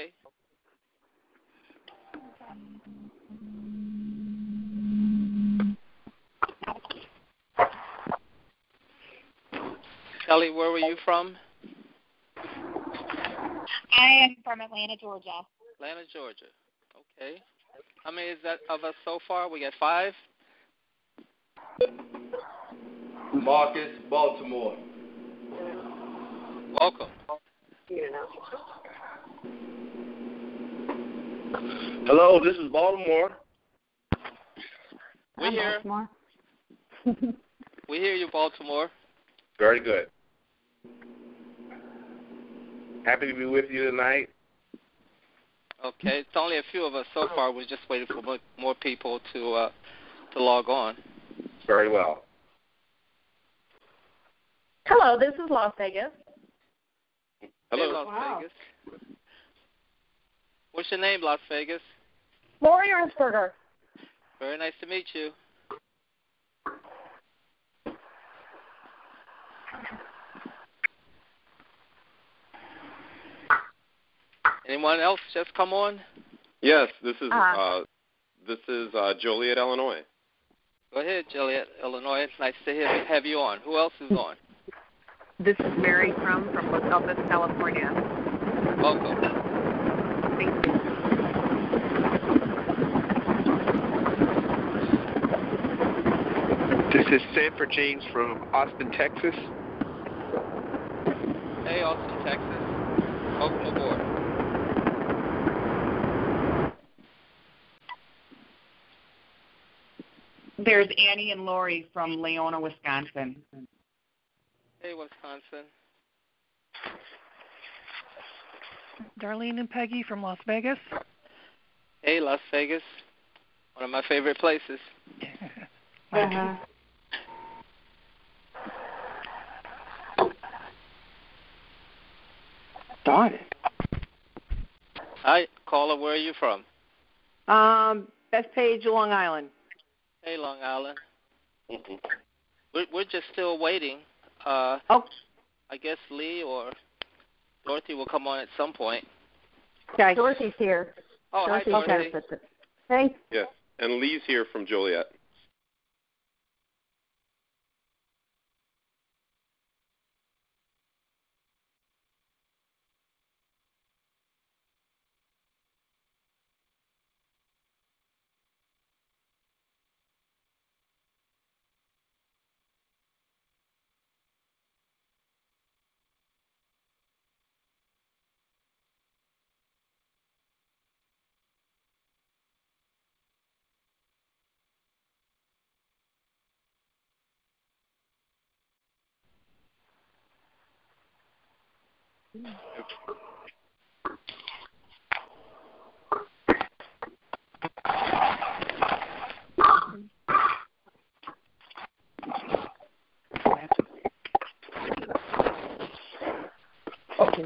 okay. Kelly, where were you from? I am from Atlanta, Georgia. Atlanta, Georgia. Okay. How many is that of us so far? We got 5? Marcus, Baltimore. Welcome. Hello, this is Baltimore. We hear. Baltimore. We hear you, Baltimore. Very good. Happy to be with you tonight. Okay, it's only a few of us so far. We're just waiting for more people to log on. Very well. Hello, this is Las Vegas. Hello, hey, Las Vegas. What's your name, Las Vegas? Lori Erzberger. Very nice to meet you. Anyone else just come on? Yes, this is Joliet, Illinois. Go ahead, Joliet, Illinois. It's nice to have you on. Who else is on? This is Mary from Los Altos, California. Welcome. Thank you. This is Sanford James from Austin, Texas. Hey, Austin, Texas. Welcome aboard. There's Annie and Lori from Leona, Wisconsin. Hey, Wisconsin. Darlene and Peggy from Las Vegas. Hey, Las Vegas. One of my favorite places. Darn it. Hi, caller, where are you from? Bethpage, Long Island. Hey, Long Island. We're just still waiting. I guess Lee or Dorothy will come on at some point. Okay. Dorothy's here. Oh, Dorothy's hi, Dorothy. Hey. Yes, and Lee's here from Joliet. Okay.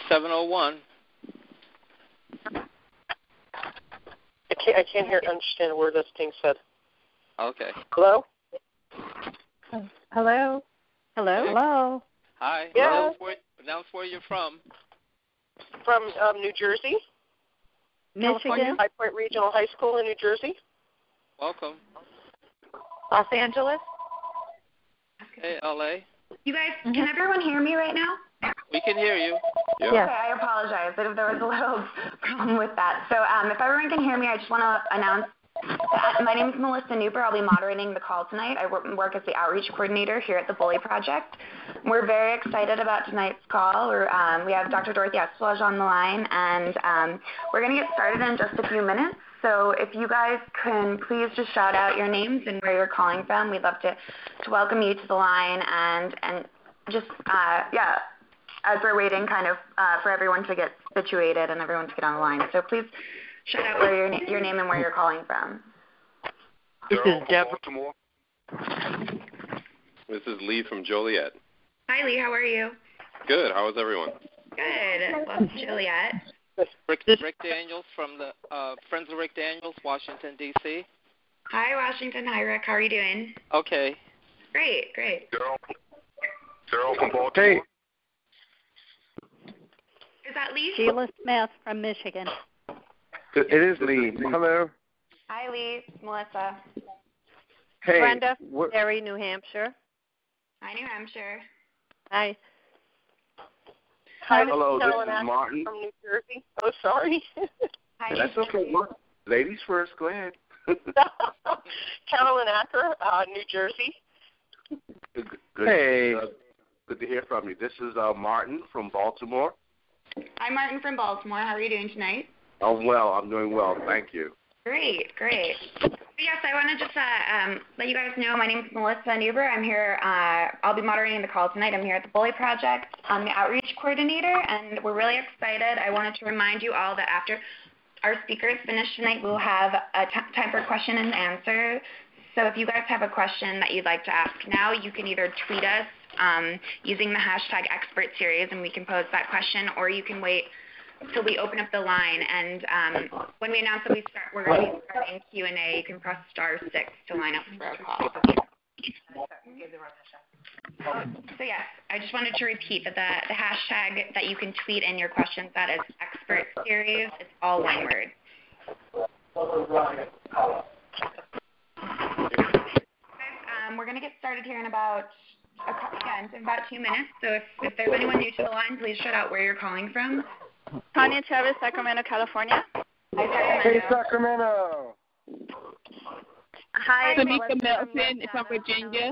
7:01. I can't understand a word that's being said. Okay. Hello? Hello? Hello? Hello? Hi. Yeah. Announce where you're from. From New Jersey. Michigan? High Point Regional High School in New Jersey. Welcome. Los Angeles. Hey, L.A. You guys, can everyone hear me right now? We can hear you. Yeah. Yes. Okay, I apologize if there was a little problem with that. So if everyone can hear me, I just want to announce that my name is Melissa Newper. I'll be moderating the call tonight. I work as the outreach coordinator here at the Bully Project. We're very excited about tonight's call. We have Dr. Dorothy Espelage on the line, and we're going to get started in just a few minutes. So if you guys can please just shout out your names and where you're calling from, we'd love to welcome you to the line and just, as we're waiting kind of for everyone to get situated and everyone to get on the line. So please shout out where your name and where you're calling from. This is Deb. Baltimore. This is Lee from Joliet. Hi, Lee. How are you? Good. How is everyone? Good. Love Juliet. Rick Daniels from the Friends of Rick Daniels, Washington, D.C. Hi, Washington. Hi, Rick. How are you doing? Okay. Great, great. Daryl from Baltimore. Hey. Is that Lee? Sheila Smith from Michigan. It is Lee. Hello. Hi, Lee. It's Melissa. Hey. Brenda, Derry, New Hampshire. Hi, New Hampshire. Hi. Hi, Hello, this Carolyn is Acker Martin. from New Jersey. Oh, sorry. Hi. That's okay. Ladies first. Go ahead. Carolyn Acker, New Jersey. Good, Hey. Good to hear from you. This is Martin from Baltimore. I'm Martin from Baltimore. How are you doing tonight? I'm well. I'm doing well. Thank you. Great, great. So yes, I want to just let you guys know my name is Melissa Nuber. I'm here. I'll be moderating the call tonight. I'm here at the Bully Project. I'm the outreach coordinator, and we're really excited. I wanted to remind you all that after our speakers finish tonight, we'll have a time for question and answer. So if you guys have a question that you'd like to ask now, you can either tweet us using the hashtag expert series, and we can pose that question, or you can wait till we open up the line. And when we announce that we're going to be starting Q&A, you can press *6 to line up for a call. So yes, I just wanted to repeat that the hashtag that you can tweet in your questions, that is expert series. It's all one word. We're going to get started here in about 2 minutes. So if there's anyone new to the line, please shout out where you're calling from. Tanya Chavez, Sacramento, California. Hey, Sacramento. Hi, Tamika Milton from Virginia.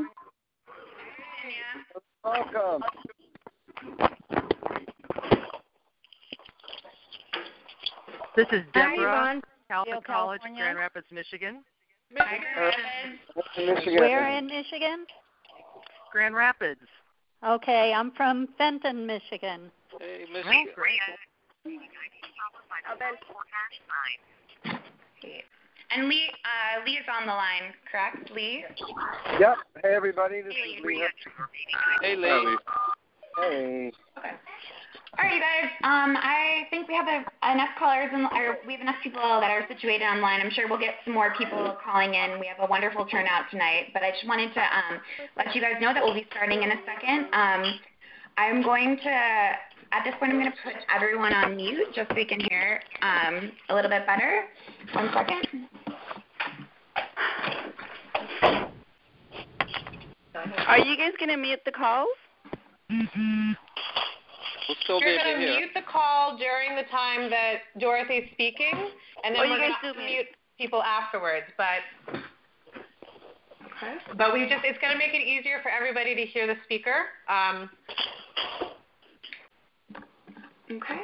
Welcome. This is Deborah, Catholic College, Grand Rapids, Michigan. Michigan. Where in Michigan? Grand Rapids. Okay, I'm from Fenton, Michigan. Hey, Michigan. Oh, great. And Lee is on the line, correct? Lee? Yep. Hey, everybody. This is Lee. Hey, Lee. Hey. Okay. All right, you guys. I think we have enough callers, or we have enough people that are situated online. I'm sure we'll get some more people calling in. We have a wonderful turnout tonight. But I just wanted to let you guys know that we'll be starting in a second. I'm going to, at this point, I'm going to put everyone on mute just so we can hear a little bit better. 1 second. Are you guys going to mute the calls? We'll still be You're able to going to hear. mute the call during the time that Dorothy's speaking, and then we're going to mute people afterwards. But it's going to make it easier for everybody to hear the speaker. Okay.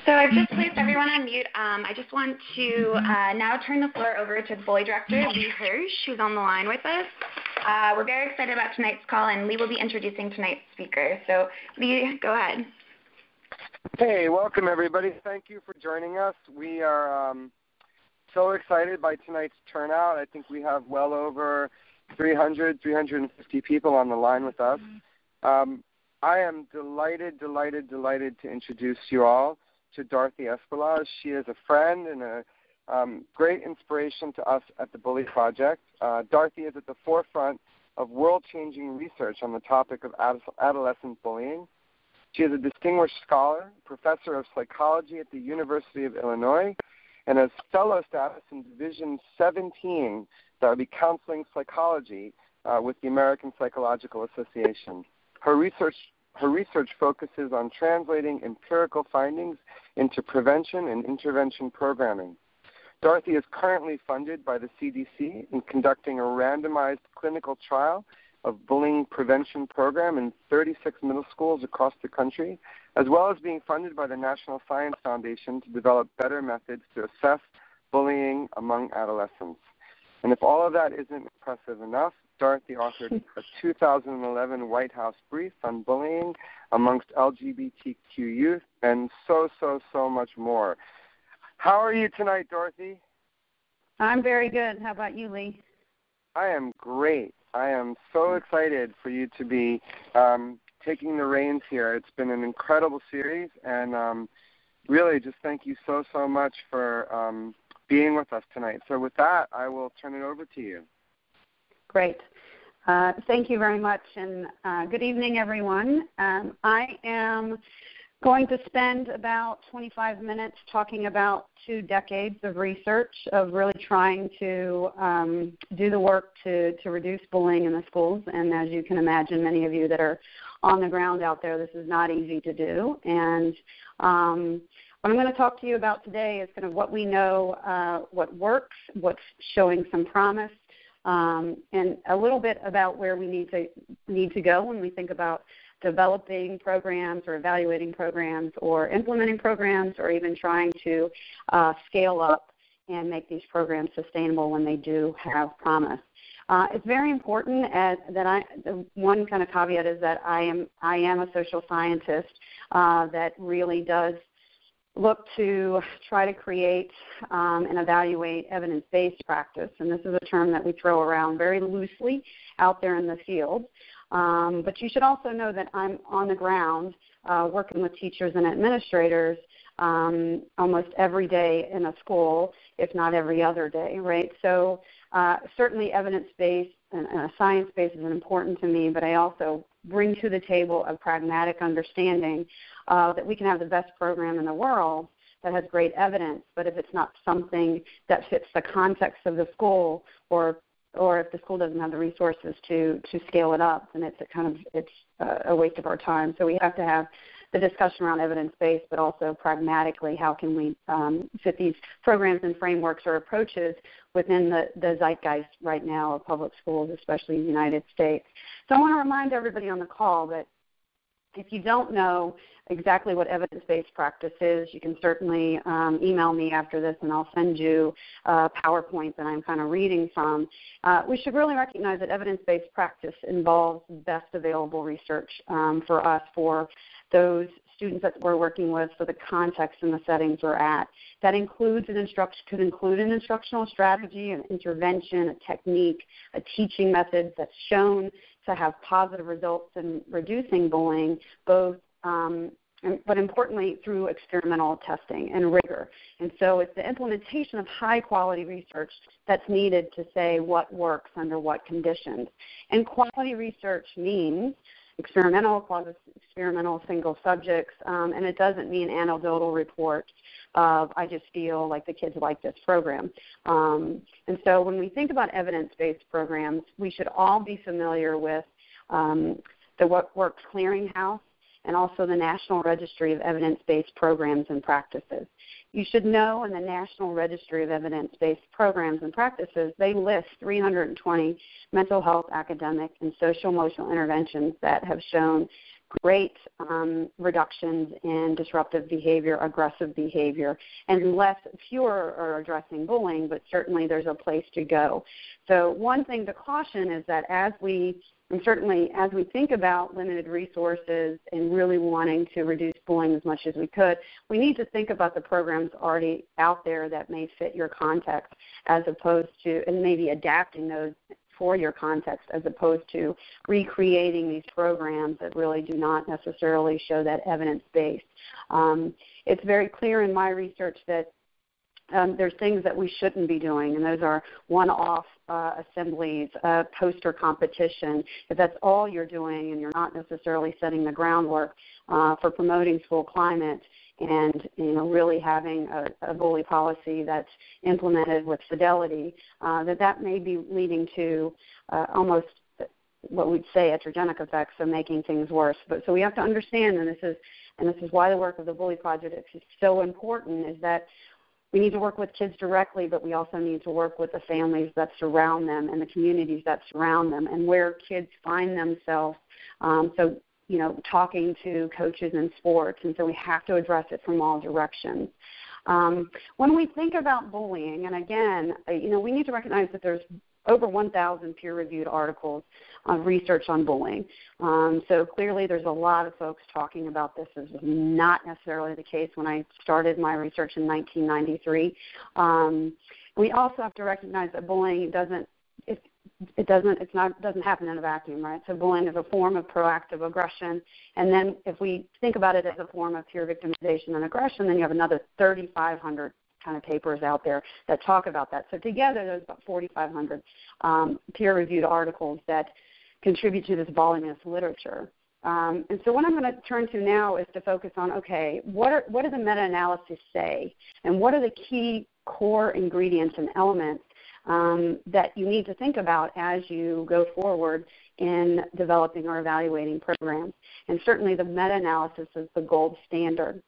So I've just placed everyone on mute. I just want to now turn the floor over to the Bully Director, Lee Hirsch, who's on the line with us. We're very excited about tonight's call, and Lee will be introducing tonight's speaker. So, Lee, go ahead. Hey, welcome, everybody. Thank you for joining us. We are so excited by tonight's turnout. I think we have well over 350 people on the line with us. I am delighted to introduce you all to Dorothy Espelage. She is a friend and a great inspiration to us at the Bully Project. Dorothy is at the forefront of world-changing research on the topic of adolescent bullying. She is a distinguished scholar, professor of psychology at the University of Illinois, and has fellow status in Division 17, that would be counseling psychology, with the American Psychological Association. Her research focuses on translating empirical findings into prevention and intervention programming. Dorothy is currently funded by the CDC in conducting a randomized clinical trial of bullying prevention program in 36 middle schools across the country, as well as being funded by the National Science Foundation to develop better methods to assess bullying among adolescents. And if all of that isn't impressive enough, Dorothy authored a 2011 White House brief on bullying amongst LGBTQ youth, and so much more. How are you tonight, Dorothy? I'm very good. How about you, Lee? I am great. I am so excited for you to be taking the reins here. It's been an incredible series, and really just thank you so much for being with us tonight. So with that, I will turn it over to you. Great. Thank you very much, and good evening, everyone. I am going to spend about 25 minutes talking about 2 decades of research of really trying to do the work to reduce bullying in the schools. And as you can imagine, many of you that are on the ground out there, this is not easy to do. And what I'm going to talk to you about today is kind of what we know, what works, what's showing some promise, and a little bit about where we need to go when we think about developing programs or evaluating programs or implementing programs or even trying to scale up and make these programs sustainable when they do have promise. It's very important the one kind of caveat is that I am a social scientist that really does look to try to create and evaluate evidence-based practice. And this is a term that we throw around very loosely out there in the field. But you should also know that I'm on the ground working with teachers and administrators almost every day in a school, if not every other day, right? So certainly evidence-based and science-based is important to me, but I also bring to the table a pragmatic understanding that we can have the best program in the world that has great evidence, but if it's not something that fits the context of the school or if the school doesn't have the resources to scale it up, then it's a waste of our time. So we have to have the discussion around evidence-based, but also pragmatically, how can we fit these programs and frameworks or approaches within the zeitgeist right now of public schools, especially in the United States. So I want to remind everybody on the call that if you don't know exactly what evidence-based practice is, you can certainly email me after this, and I'll send you a PowerPoint that I'm kind of reading from. We should really recognize that evidence-based practice involves best available research for us, for those students that we're working with, for the context and the settings we're at. That includes could include an instructional strategy, an intervention, a technique, a teaching method that's shown to have positive results in reducing bullying, both but importantly through experimental testing and rigor. And so it's the implementation of high-quality research that's needed to say what works under what conditions. And quality research means experimental single subjects, and it doesn't mean anecdotal reports of I just feel like the kids like this program. And so when we think about evidence-based programs, we should all be familiar with the What Works Clearinghouse and also the National Registry of Evidence-Based Programs and Practices. You should know in the National Registry of Evidence-Based Programs and Practices, they list 320 mental health, academic, and social-emotional interventions that have shown great reductions in disruptive behavior, aggressive behavior, and fewer are addressing bullying, but certainly there's a place to go. So one thing to caution is that as we think about limited resources and really wanting to reduce bullying as much as we could, we need to think about the programs already out there that may fit your context, as opposed to, and maybe adapting those for your context, as opposed to recreating these programs that really do not necessarily show that evidence-based. It's very clear in my research that there's things that we shouldn't be doing, and those are one-off assemblies, poster competition. If that's all you're doing and you're not necessarily setting the groundwork for promoting school climate and really having a bully policy that's implemented with fidelity, that may be leading to almost what we'd say heterogenic effects of making things worse. But so we have to understand, and this is why the work of the Bully Project is so important, is that we need to work with kids directly, but we also need to work with the families that surround them and the communities that surround them and where kids find themselves. Talking to coaches in sports, and so we have to address it from all directions. When we think about bullying, and again, we need to recognize that there's over 1,000 peer-reviewed articles on research on bullying. So clearly there's a lot of folks talking about this. This was not necessarily the case when I started my research in 1993. We also have to recognize that bullying doesn't happen in a vacuum, right? So bullying is a form of proactive aggression, and then if we think about it as a form of peer victimization and aggression, then you have another 3,500 kind of papers out there that talk about that. So together, there's about 4,500 peer-reviewed articles that contribute to this voluminous literature. And so what I'm going to turn to now is to focus on, okay, what do the meta-analysis say, and what are the key core ingredients and elements that you need to think about as you go forward in developing or evaluating programs. And certainly the meta-analysis is the gold standard.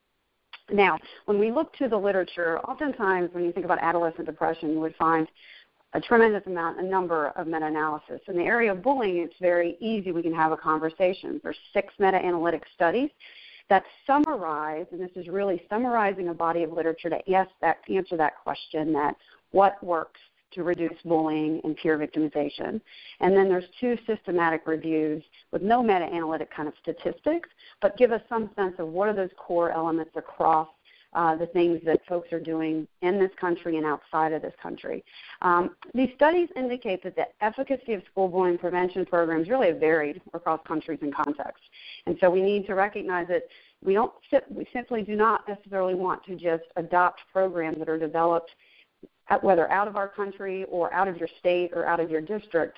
Now, when we look to the literature, oftentimes when you think about adolescent depression, you would find a tremendous number of meta-analysis. In the area of bullying, it's very easy. We can have a conversation. There's 6 meta-analytic studies that summarize, and this is really summarizing a body of literature to answer that question, that what works to reduce bullying and peer victimization. And then there's 2 systematic reviews with no meta-analytic kind of statistics, but give us some sense of what are those core elements across the things that folks are doing in this country and outside of this country. These studies indicate that the efficacy of school bullying prevention programs really have varied across countries and contexts. And so we need to recognize that we simply do not necessarily want to just adopt programs that are developed whether out of our country or out of your state or out of your district,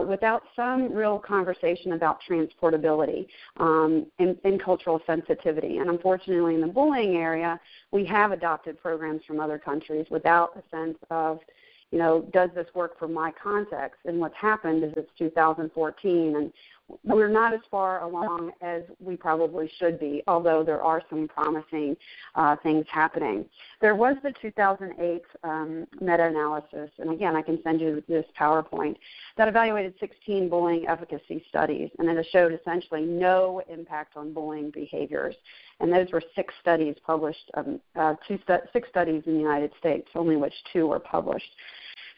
without some real conversation about transportability and cultural sensitivity. And unfortunately, in the bullying area, we have adopted programs from other countries without a sense of, does this work for my context? And what's happened is it's 2014, and we're not as far along as we probably should be, although there are some promising things happening. There was the 2008 meta-analysis, and again, I can send you this PowerPoint, that evaluated 16 bullying efficacy studies, and it showed essentially no impact on bullying behaviors. And those were 6 studies published, 6 studies in the United States, only which 2 were published.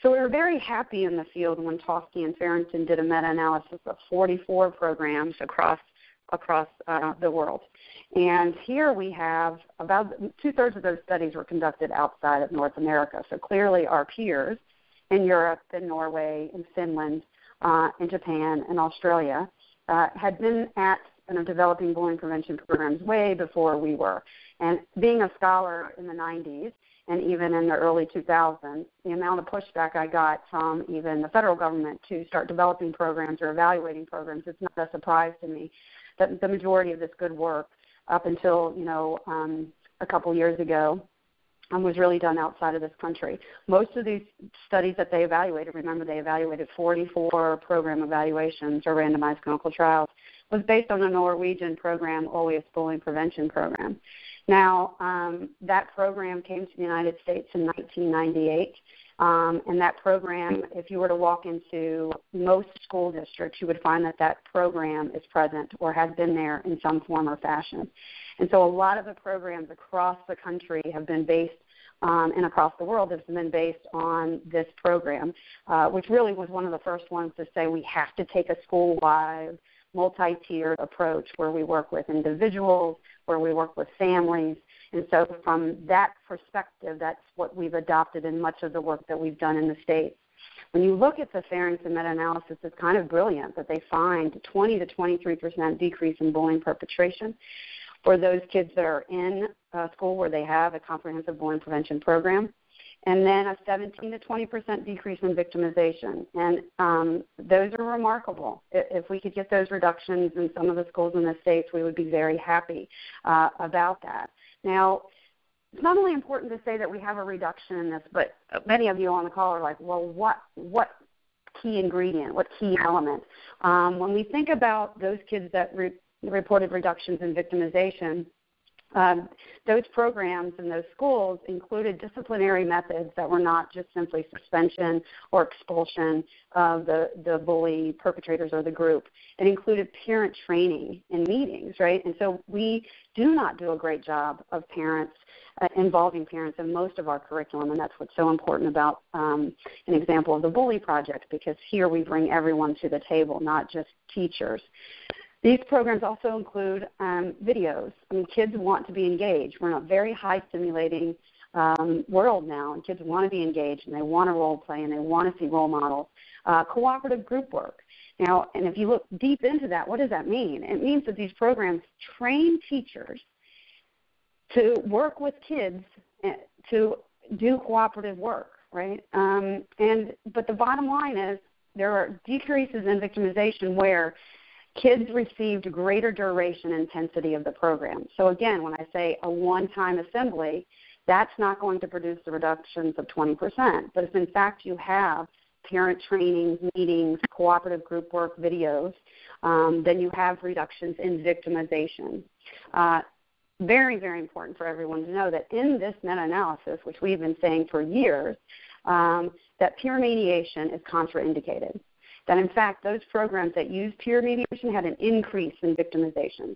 So we were very happy in the field when Toski and Farrington did a meta-analysis of 44 programs across the world. And here we have about 2/3 of those studies were conducted outside of North America. So clearly our peers in Europe and Norway and Finland and Japan and Australia had been at developing bullying prevention programs way before we were. And being a scholar in the 90s, and even in the early 2000s, the amount of pushback I got from even the federal government to start developing programs or evaluating programs, it's not a surprise to me that the majority of this good work up until, a couple years ago was really done outside of this country. Most of these studies that they evaluated, remember they evaluated 44 program evaluations or randomized clinical trials, was based on a Norwegian program, OLIAS Bullying Prevention Program. Now, that program came to the United States in 1998, and that program, if you were to walk into most school districts, you would find that program is present or has been there in some form or fashion. And so a lot of the programs across the country have been based and across the world has been based on this program, which really was one of the first ones to say we have to take a school-wide, multi-tiered approach where we work with individuals, where we work with families. And so from that perspective, that's what we've adopted in much of the work that we've done in the States. When you look at the Farrington meta-analysis, it's kind of brilliant that they find 20 to 23% decrease in bullying perpetration for those kids that are in school where they have a comprehensive bullying prevention program, and then a 17 to 20% decrease in victimization. And those are remarkable. If we could get those reductions in some of the schools in the States, we would be very happy about that. Now, it's not only important to say that we have a reduction in this, but many of you on the call are like, well, what key ingredient, what key element? When we think about those kids that reported reductions in victimization, those programs in those schools included disciplinary methods that were not just simply suspension or expulsion of the bully perpetrators or the group. It included parent training and meetings, right? And so we do not do a great job of parents, involving parents in most of our curriculum, and that's what's so important about an example of the Bully Project, because here we bring everyone to the table, not just teachers. These programs also include videos. I mean, kids want to be engaged. We're in a very high stimulating world now, and kids want to be engaged, and they want to role play, and they want to see role models. cooperative group work. Now, and if you look deep into that, what does that mean? It means that these programs train teachers to work with kids to do cooperative work, right? But the bottom line is there are decreases in victimization where kids received greater duration and intensity of the program. So again, when I say a one-time assembly, that's not going to produce the reductions of 20%. But if in fact you have parent trainings, meetings, cooperative group work videos, then you have reductions in victimization. Very, very important for everyone to know that in this meta-analysis, which we've been saying for years, that peer mediation is contraindicated. That in fact, those programs that use peer mediation had an increase in victimization.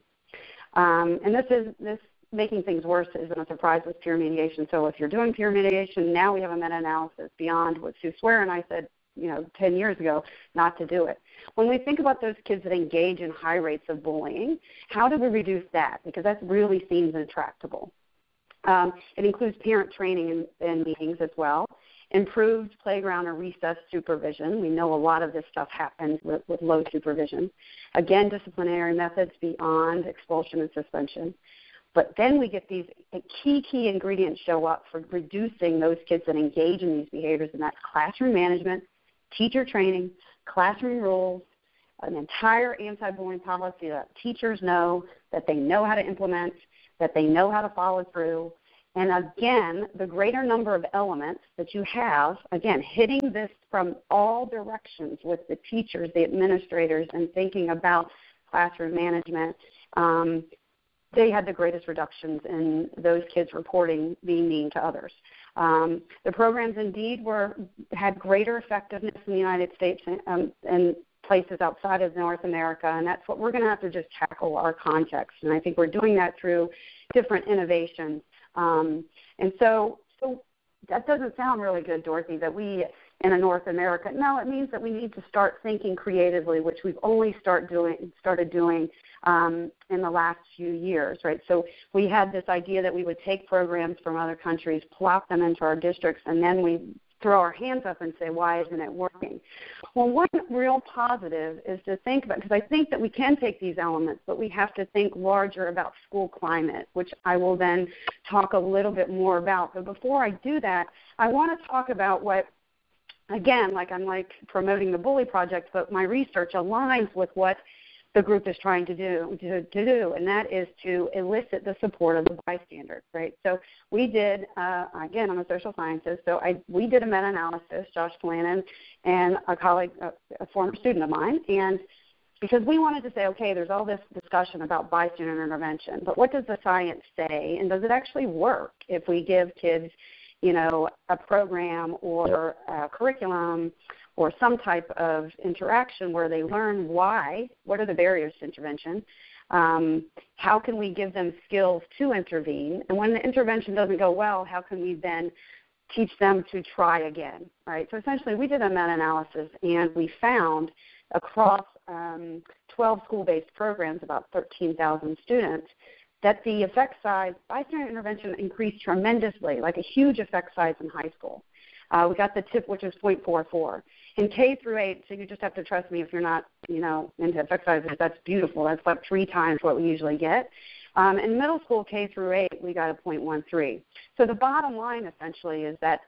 And this making things worse isn't a surprise with peer mediation. So if you're doing peer mediation, now we have a meta-analysis beyond what Sue Swear and I said 10 years ago not to do it. When we think about those kids that engage in high rates of bullying, how do we reduce that? Because that really seems intractable. It includes parent training and meetings as well, improved playground or recess supervision. We know a lot of this stuff happens with low supervision. Again, disciplinary methods beyond expulsion and suspension. But then we get these key ingredients show up for reducing those kids that engage in these behaviors, and that's classroom management, teacher training, classroom rules, an entire anti-bullying policy that teachers know, that they know how to implement, that they know how to follow through. And again, the greater number of elements that you have, again, hitting this from all directions with the teachers, the administrators, and thinking about classroom management, they had the greatest reductions in those kids reporting being mean to others. The programs indeed had greater effectiveness in the United States and places outside of North America, and that's what we're going to have to just tackle our context. And I think we're doing that through different innovations. And so that doesn't sound really good, Dorothy, that we in North America. No, it means that we need to start thinking creatively, which we've only started doing in the last few years, right? So we had this idea that we would take programs from other countries, plop them into our districts, and then we throw our hands up and say, why isn't it working? Well, one real positive is to think about, because I think that we can take these elements, but we have to think larger about school climate, which I will then talk a little bit more about. But before I do that, I want to talk about what, again, I'm promoting the Bully Project, but my research aligns with what the group is trying to do, and that is to elicit the support of the bystanders, right? So we did, again, I'm a social scientist, so we did a meta-analysis, Josh Flannan and a colleague, a former student of mine, and because we wanted to say, okay, there's all this discussion about bystander intervention, but what does the science say, and does it actually work if we give kids, a program or a curriculum or some type of interaction where they learn why, what are the barriers to intervention, how can we give them skills to intervene, and when the intervention doesn't go well, how can we then teach them to try again, right? So essentially we did a meta-analysis, and we found across 12 school-based programs, about 13,000 students, that the effect size, bystander intervention increased tremendously, like a huge effect size in high school. We got the tip, which is 0.44. In K through 8, so you just have to trust me if you're not, into effect sizes, that's beautiful. That's about 3 times what we usually get. In middle school, K through 8, we got a 0.13. So the bottom line, essentially, is that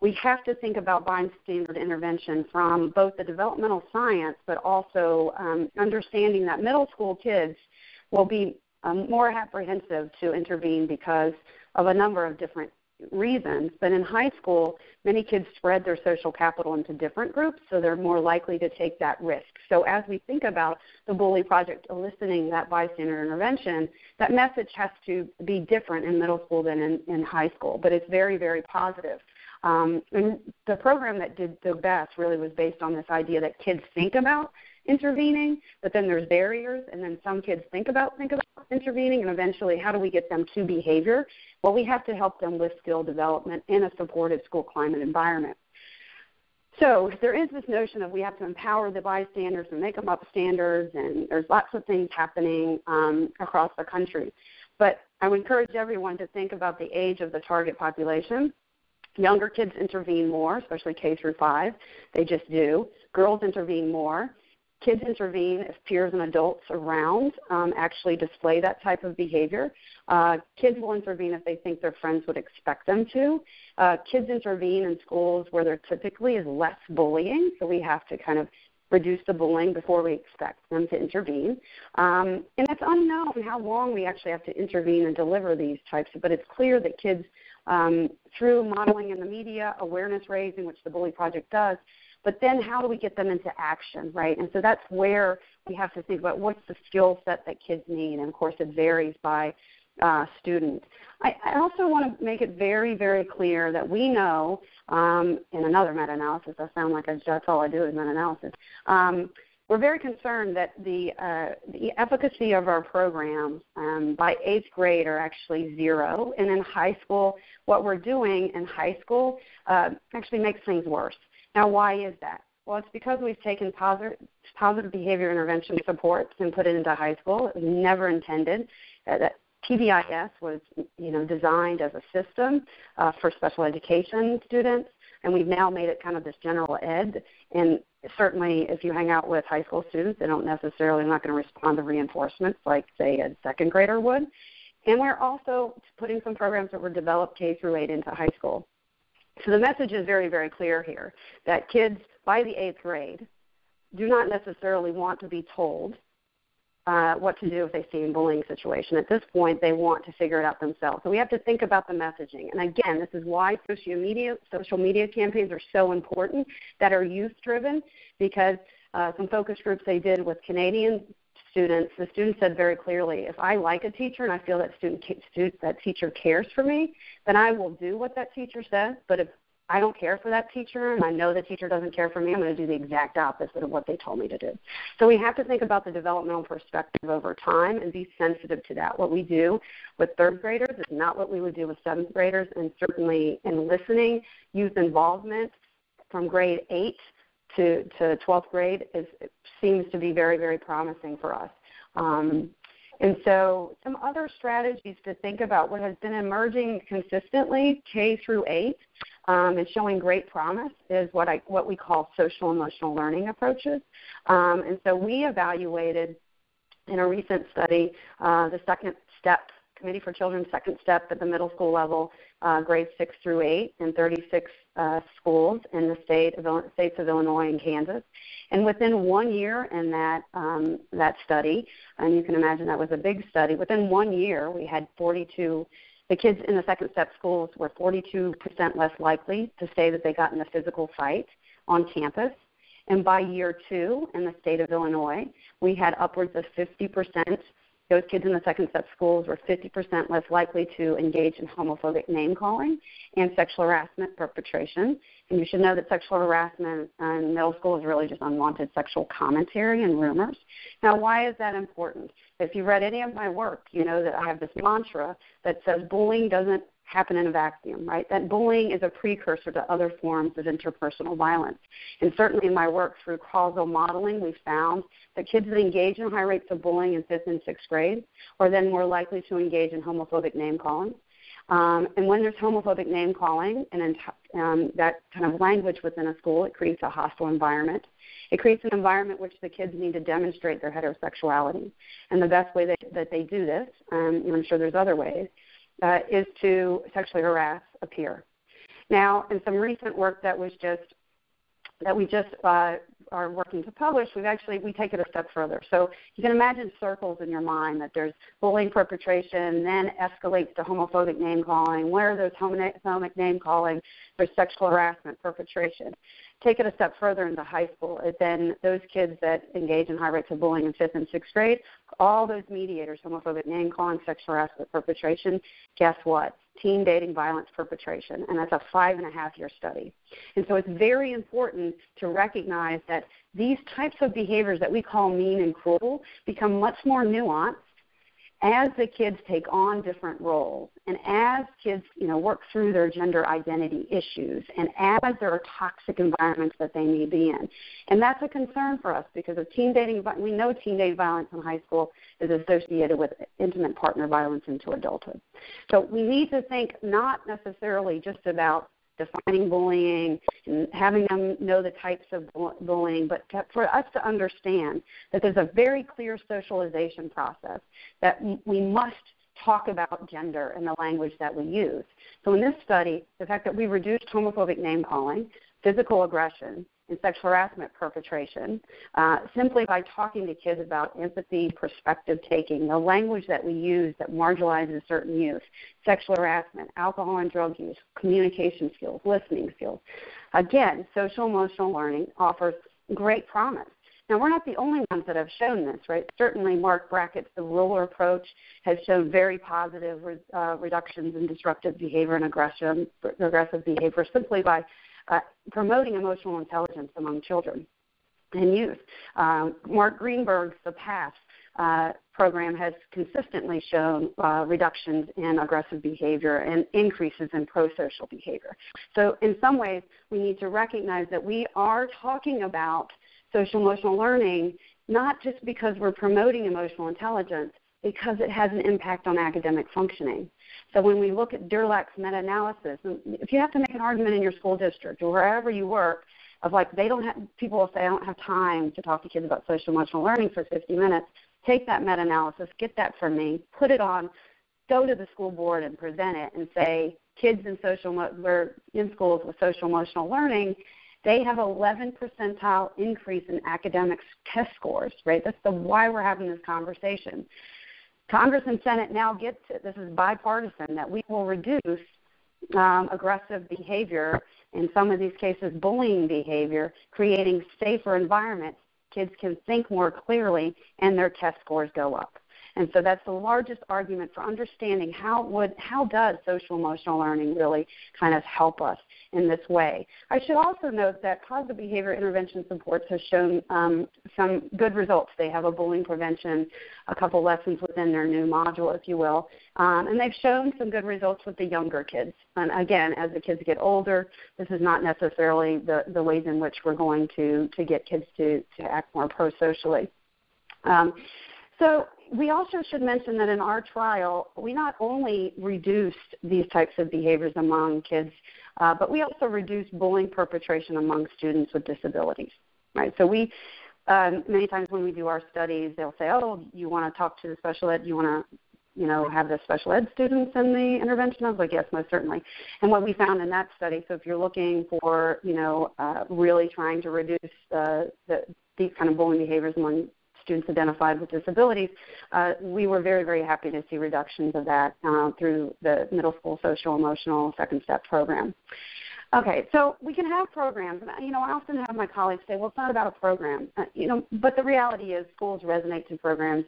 we have to think about bystander intervention from both the developmental science, but also understanding that middle school kids will be more apprehensive to intervene because of a number of different reasons. But in high school, many kids spread their social capital into different groups, so they're more likely to take that risk. So as we think about the Bully Project eliciting that bystander intervention, that message has to be different in middle school than in high school, but it's very, very positive. And the program that did the best really was based on this idea that kids think about intervening, but then there's barriers, and then some kids think about intervening, and eventually how do we get them to behavior? Well, we have to help them with skill development in a supportive school climate environment. So there is this notion of we have to empower the bystanders and make them upstanders, and there's lots of things happening across the country. But I would encourage everyone to think about the age of the target population. Younger kids intervene more, especially K through 5. They just do. Girls intervene more. Kids intervene if peers and adults around actually display that type of behavior. Kids will intervene if they think their friends would expect them to. Kids intervene in schools where there typically is less bullying, so we have to kind of reduce the bullying before we expect them to intervene. And it's unknown how long we actually have to intervene and deliver these types, but it's clear that kids, through modeling in the media, awareness raising, which the Bully Project does, but then how do we get them into action, right? And so that's where we have to think about what's the skill set that kids need. And, of course, it varies by student. I also want to make it very, very clear that we know, in another meta-analysis, I sound like that's all I do is meta-analysis, we're very concerned that the efficacy of our programs by 8th grade are actually 0. And in high school, what we're doing in high school actually makes things worse. Now, why is that? Well, it's because we've taken positive behavior intervention supports and put it into high school. It was never intended. That PBIS was, designed as a system for special education students, and we've now made it kind of this general ed. And certainly, if you hang out with high school students, they don't necessarily not going to respond to reinforcements like, say, a second grader would. And we're also putting some programs that were developed K through 8 into high school. So the message is very, very clear here that kids by the 8th grade do not necessarily want to be told what to do if they see a bullying situation. At this point, they want to figure it out themselves. So we have to think about the messaging. And again, this is why social media campaigns are so important that are youth-driven, because some focus groups they did with Canadian students, the students said very clearly, if I like a teacher and I feel that teacher cares for me, then I will do what that teacher says. But if I don't care for that teacher and I know the teacher doesn't care for me, I'm going to do the exact opposite of what they told me to do. So we have to think about the developmental perspective over time and be sensitive to that. What we do with 3rd graders is not what we would do with 7th graders, and certainly in listening, youth involvement from grade 8 to 12th grade seems to be very, very promising for us. And so some other strategies to think about, what has been emerging consistently K through 8 and showing great promise is what we call social emotional learning approaches. And so we evaluated in a recent study the second step, Committee for Children's second step at the middle school level, grades 6 through 8 in 36 schools in the states of Illinois and Kansas. And within 1 year in that study, and you can imagine that was a big study, within 1 year we had the kids in the second step schools were 42% less likely to say that they got in a physical fight on campus. And by year 2 in the state of Illinois, we had upwards of 50%. Those kids in the second step schools were 50% less likely to engage in homophobic name-calling and sexual harassment perpetration. And you should know that sexual harassment in middle school is really just unwanted sexual commentary and rumors. Now, why is that important? If you've read any of my work, you know that I have this mantra that says bullying doesn't happen in a vacuum, right? That bullying is a precursor to other forms of interpersonal violence. And certainly in my work through causal modeling, we found that kids that engage in high rates of bullying in 5th and 6th grade are then more likely to engage in homophobic name-calling. And when there's homophobic name-calling and that kind of language within a school, it creates a hostile environment. It creates an environment which the kids need to demonstrate their heterosexuality. And the best way that they do this, and I'm sure there's other ways, is to sexually harass a peer. Now, in some recent work that we just are working to publish, we take it a step further. So you can imagine circles in your mind that there's bullying perpetration, then escalates to homophobic name-calling. Where there's homophobic name-calling, there's sexual harassment perpetration. Take it a step further into high school, then those kids that engage in high rates of bullying in 5th and 6th grade, all those mediators, homophobic name-calling, sexual harassment perpetration, guess what? Teen dating violence perpetration, and that's a 5.5-year study. And so it's very important to recognize that these types of behaviors that we call mean and cruel become much more nuanced as the kids take on different roles, and as kids, work through their gender identity issues, and as there are toxic environments that they may be in. And that's a concern for us because of we know teen dating violence in high school is associated with intimate partner violence into adulthood. So we need to think not necessarily just about defining bullying and having them know the types of bullying, but for us to understand that there's a very clear socialization process, that we must talk about gender and the language that we use. So in this study, the fact that we reduced homophobic name-calling, physical aggression, and sexual harassment perpetration simply by talking to kids about empathy, perspective-taking, the language that we use that marginalizes certain youth, sexual harassment, alcohol and drug use, communication skills, listening skills. Again, social-emotional learning offers great promise. Now, we're not the only ones that have shown this, right? Certainly, Mark Brackett's The Ruler Approach has shown very positive reductions in disruptive behavior and aggressive behavior simply by promoting emotional intelligence among children and youth. Mark Greenberg's The Path program has consistently shown reductions in aggressive behavior and increases in pro-social behavior. So in some ways, we need to recognize that we are talking about social-emotional learning not just because we're promoting emotional intelligence, because it has an impact on academic functioning. So when we look at Durlach's meta-analysis, if you have to make an argument in your school district or wherever you work of like people will say, I don't have time to talk to kids about social-emotional learning for 50 minutes, take that meta-analysis, get that from me, put it on, go to the school board and present it and say kids in schools with social-emotional learning, they have 11 percentile increase in academic test scores, right? That's why we're having this conversation. Congress and Senate now get to, this is bipartisan, that we will reduce aggressive behavior, in some of these cases bullying behavior, creating safer environments. Kids can think more clearly and their test scores go up. And so that's the largest argument for understanding how does social-emotional learning really kind of help us in this way. I should also note that Positive Behavior Intervention Supports has shown some good results. They have a bullying prevention, a couple lessons within their new module, if you will, and they've shown some good results with the younger kids. And again, as the kids get older, this is not necessarily the ways in which we're going to get kids to act more pro-socially. So we also should mention that in our trial, we not only reduced these types of behaviors among kids, but we also reduced bullying perpetration among students with disabilities, right? So we, many times when we do our studies, they'll say, oh, you want to talk to the special ed, you want to, have the special ed students in the intervention? I was like, yes, most certainly. And what we found in that study, so if you're looking for, really trying to reduce these kind of bullying behaviors among students identified with disabilities, we were very, very happy to see reductions of that through the middle school social-emotional second step program. Okay, so we can have programs. I often have my colleagues say, well, it's not about a program. But the reality is schools resonate to programs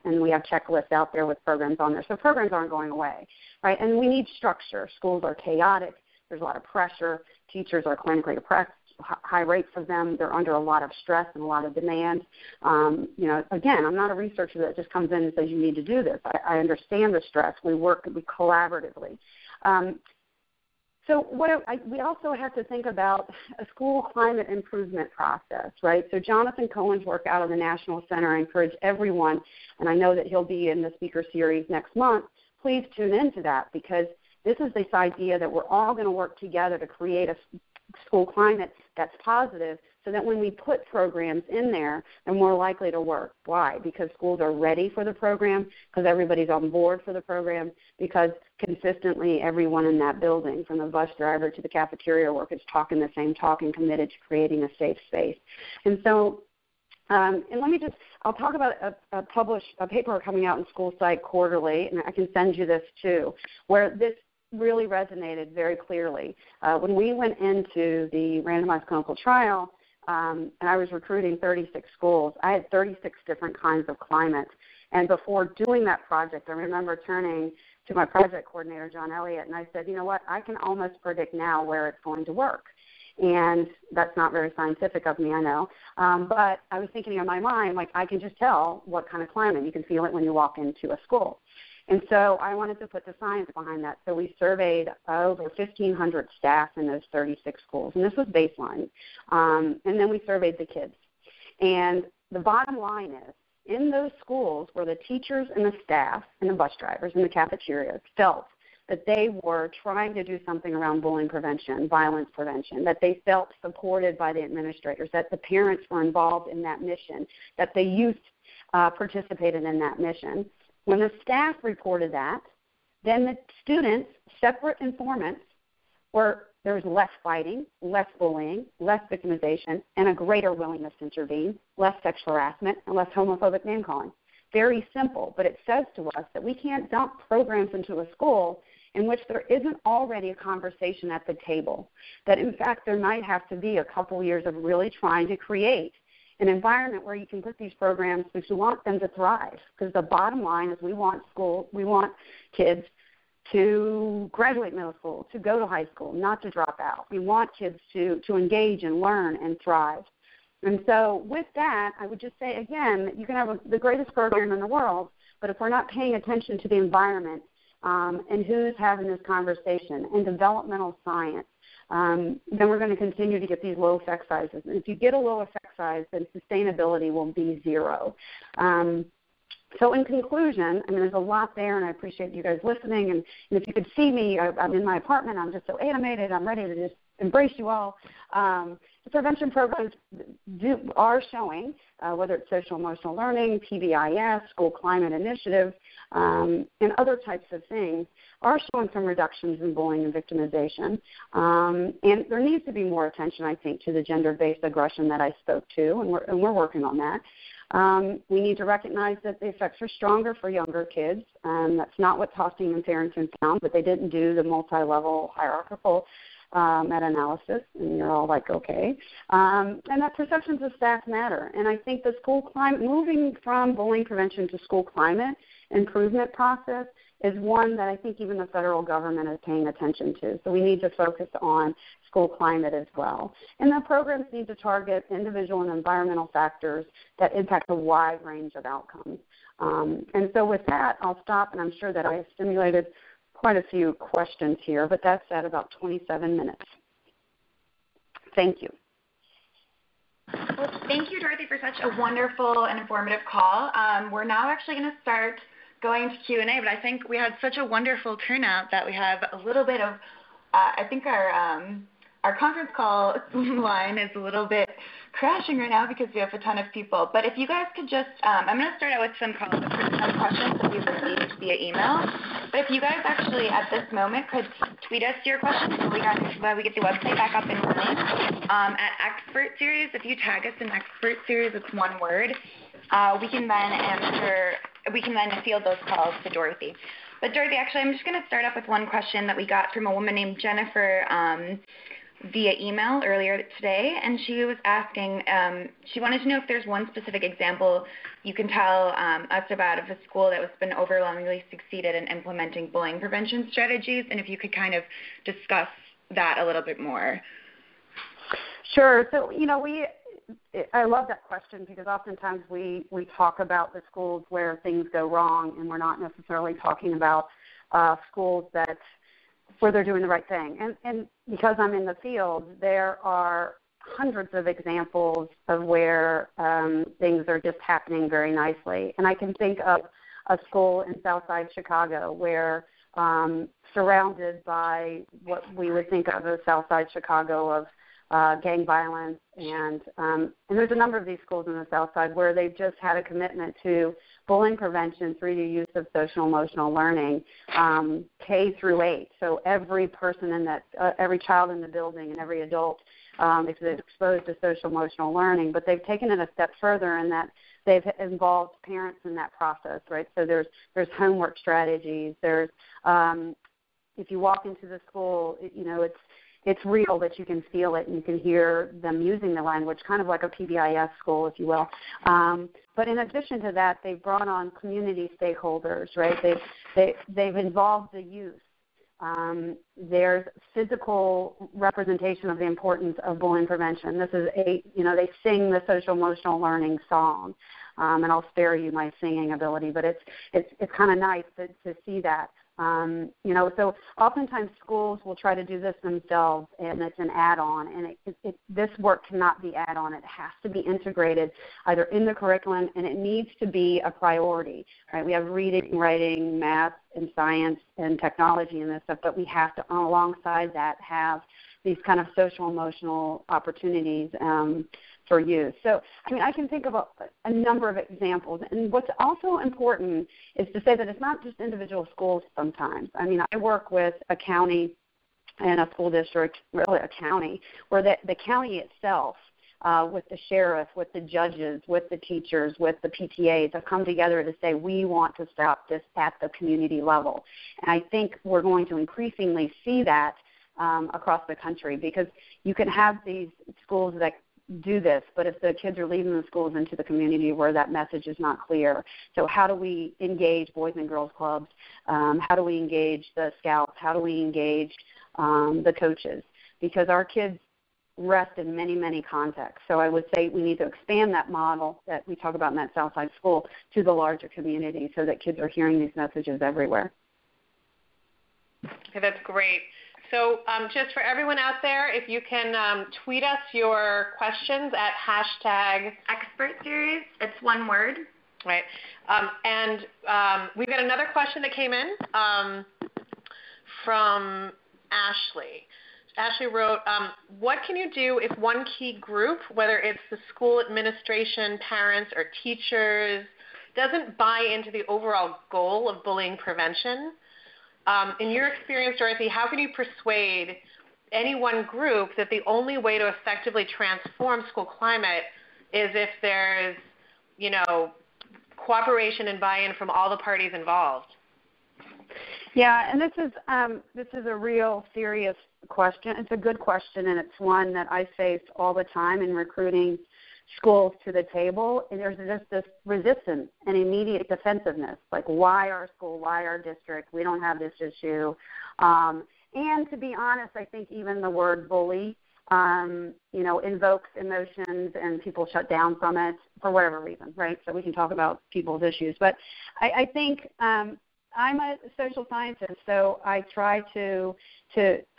and we have checklists out there with programs on there. So programs aren't going away, right? And we need structure. Schools are chaotic. There's a lot of pressure. Teachers are clinically depressed. High rates of them. They're under a lot of stress and a lot of demand. Again, I'm not a researcher that just comes in and says you need to do this. I understand the stress. We work collaboratively. We also have to think about a school climate improvement process, right? So Jonathan Cohen's work out of the National Center, I encourage everyone, and I know that he'll be in the speaker series next month, please tune into that because this is this idea that we're all going to work together to create a school climate that's positive so that when we put programs in there, they're more likely to work. Why? Because schools are ready for the program, because everybody's on board for the program, because consistently everyone in that building, from the bus driver to the cafeteria worker, is talking the same talk and committed to creating a safe space. And so I'll talk about a paper coming out in School Psych Quarterly, and I can send you this too, where this really resonated very clearly. When we went into the randomized clinical trial, and I was recruiting 36 schools, I had 36 different kinds of climates. And before doing that project, I remember turning to my project coordinator, John Elliott, and I said, you know what, I can almost predict now where it's going to work. And that's not very scientific of me, I know. But I was thinking in my mind, like, I can just tell what kind of climate. You can feel it when you walk into a school. And so I wanted to put the science behind that. So we surveyed over 1,500 staff in those 36 schools, and this was baseline. And then we surveyed the kids. And the bottom line is, in those schools where the teachers and the staff and the bus drivers and the cafeterias felt that they were trying to do something around bullying prevention, violence prevention, that they felt supported by the administrators, that the parents were involved in that mission, that the youth participated in that mission. When the staff reported that, then the students, separate informants, there was less fighting, less bullying, less victimization, and a greater willingness to intervene, less sexual harassment, and less homophobic name-calling. Very simple, but it says to us that we can't dump programs into a school in which there isn't already a conversation at the table, that in fact there might have to be a couple years of really trying to create an environment where you can put these programs because we want them to thrive. Because the bottom line is we want kids to graduate middle school, to go to high school, not to drop out. We want kids to engage and learn and thrive. And so with that, I would just say, again, you can have the greatest program in the world, but if we're not paying attention to the environment and who's having this conversation and developmental science, then we're going to continue to get these low effect sizes. And if you get a low effect size, then sustainability will be zero. So in conclusion, I mean, there's a lot there, and I appreciate you guys listening. And if you could see me, I'm in my apartment. I'm just so animated. I'm ready to just embrace you all. The prevention programs are showing, whether it's social-emotional learning, PBIS, school climate initiative, and other types of things, are showing some reductions in bullying and victimization. And there needs to be more attention, I think, to the gender-based aggression that I spoke to, and we're working on that. We need to recognize that the effects are stronger for younger kids. That's not what Tosting and Farrington found, but they didn't do the multi-level hierarchical meta-analysis, and you're all like, okay. And that perceptions of staff matter. And I think the school climate, moving from bullying prevention to school climate improvement process is one that I think even the federal government is paying attention to. So we need to focus on school climate as well. And the programs need to target individual and environmental factors that impact a wide range of outcomes. And so with that, I'll stop, and I'm sure that I have stimulated quite a few questions here, but that's at about 27 minutes. Thank you. Well, thank you, Dorothy, for such a wonderful and informative call. We're now actually going to start going to Q&A, but I think we had such a wonderful turnout that we have a little bit of, I think our conference call line is a little bit crashing right now because we have a ton of people. But if you guys could just, I'm going to start out with some questions that we've received via email. But if you guys actually at this moment could tweet us your questions so we get the website back up and running at Expert Series. If you tag us in Expert Series, it's one word. We can then field those calls to Dorothy. But Dorothy, actually, I'm just going to start off with one question that we got from a woman named Jennifer via email earlier today, and she was asking, she wanted to know if there's one specific example you can tell us about of a school that has been overwhelmingly succeeded in implementing bullying prevention strategies, and if you could kind of discuss that a little bit more. Sure. So, I love that question because oftentimes we talk about the schools where things go wrong, and we're not necessarily talking about schools where they're doing the right thing. And because I'm in the field, there are hundreds of examples of where things are just happening very nicely. And I can think of a school in Southside Chicago where surrounded by what we would think of as Southside Chicago of gang violence, and there's a number of these schools in the South Side where they've just had a commitment to bullying prevention through the use of social-emotional learning, K through 8. So every person in that, every child in the building and every adult is exposed to social-emotional learning, but they've taken it a step further in that they've involved parents in that process, right? So there's homework strategies. There's if you walk into the school, it's real that you can feel it and you can hear them using the language, kind of like a PBIS school, if you will. But in addition to that, they've brought on community stakeholders, right? They've involved the youth. There's physical representation of the importance of bullying prevention. This is they sing the social-emotional learning song. And I'll spare you my singing ability, but it's kind of nice to see that. So oftentimes schools will try to do this themselves, and it's an add-on, and this work cannot be add-on. It has to be integrated either in the curriculum, and it needs to be a priority, right? We have reading, writing, math, and science, and technology and this stuff, but we have to, alongside that, have these kind of social emotional opportunities for youth. So, I can think of a number of examples. And what's also important is to say that it's not just individual schools sometimes. I work with a county and a school district, really a county, where the county itself, with the sheriff, with the judges, with the teachers, with the PTAs, have come together to say we want to stop this at the community level. And I think we're going to increasingly see that across the country, because you can have these schools that do this, but if the kids are leaving the schools into the community where that message is not clear, so how do we engage Boys and Girls Clubs? How do we engage the Scouts? How do we engage the coaches? Because our kids rest in many, many contexts. So I would say we need to expand that model that we talk about in that Southside school to the larger community so that kids are hearing these messages everywhere. Okay, that's great. So just for everyone out there, if you can tweet us your questions at hashtag Expert Series. It's one word. Right. And we've got another question that came in from Ashley. Ashley wrote, what can you do if one key group, whether it's the school administration, parents, or teachers, doesn't buy into the overall goal of bullying prevention? In your experience, Dorothy, how can you persuade any one group that the only way to effectively transform school climate is if there's, cooperation and buy-in from all the parties involved? Yeah, and this is a real serious question. It's a good question, and it's one that I face all the time in recruiting schools to the table, and there's just this resistance and immediate defensiveness, like why our school, why our district, we don't have this issue. And to be honest, I think even the word bully, invokes emotions and people shut down from it for whatever reason, right? So we can talk about people's issues. But I think I'm a social scientist, so I try to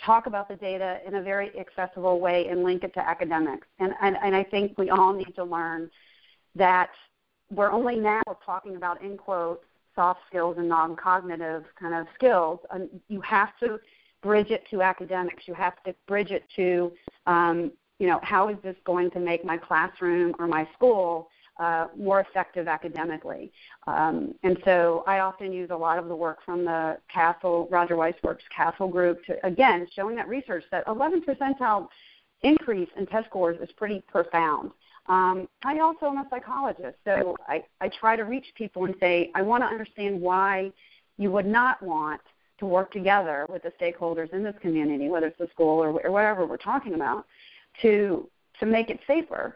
talk about the data in a very accessible way and link it to academics. And I think we all need to learn that we're only now talking about, in quotes, soft skills and non-cognitive kind of skills. You have to bridge it to academics. You have to bridge it to, how is this going to make my classroom or my school more effective academically. And so I often use a lot of the work from the Roger Weisswork's CASTLE group to, again, showing that research that 11 percentile increase in test scores is pretty profound. I also am a psychologist, so I try to reach people and say, I want to understand why you would not want to work together with the stakeholders in this community, whether it's the school or whatever we're talking about, to make it safer.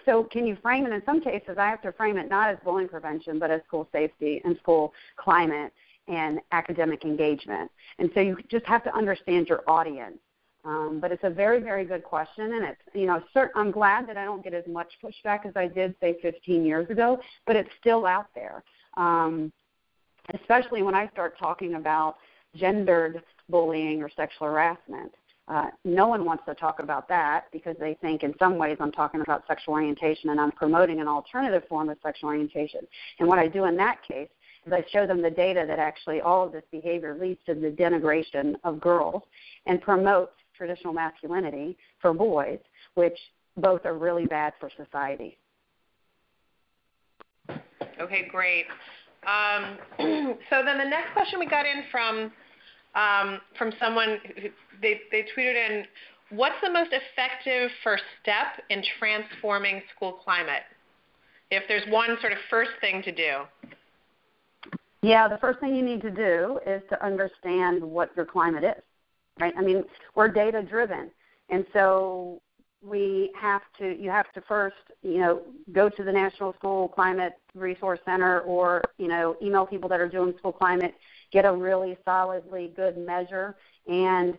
So can you frame it? In some cases, I have to frame it not as bullying prevention, but as school safety and school climate and academic engagement. And so you just have to understand your audience. But it's a very, very good question, and it's, I'm glad that I don't get as much pushback as I did, say, 15 years ago, but it's still out there, especially when I start talking about gendered bullying or sexual harassment. No one wants to talk about that because they think in some ways I'm talking about sexual orientation and I'm promoting an alternative form of sexual orientation. And what I do in that case is I show them the data that actually all of this behavior leads to the denigration of girls and promotes traditional masculinity for boys, which both are really bad for society. Okay, great. So then the next question we got in from someone, they tweeted in, what's the most effective first step in transforming school climate? If there's one sort of first thing to do. Yeah, the first thing you need to do is to understand what your climate is, right? I mean, we're data driven, and so you have to first, go to the National School Climate Resource Center or, email people that are doing school climate, get a really solidly good measure, and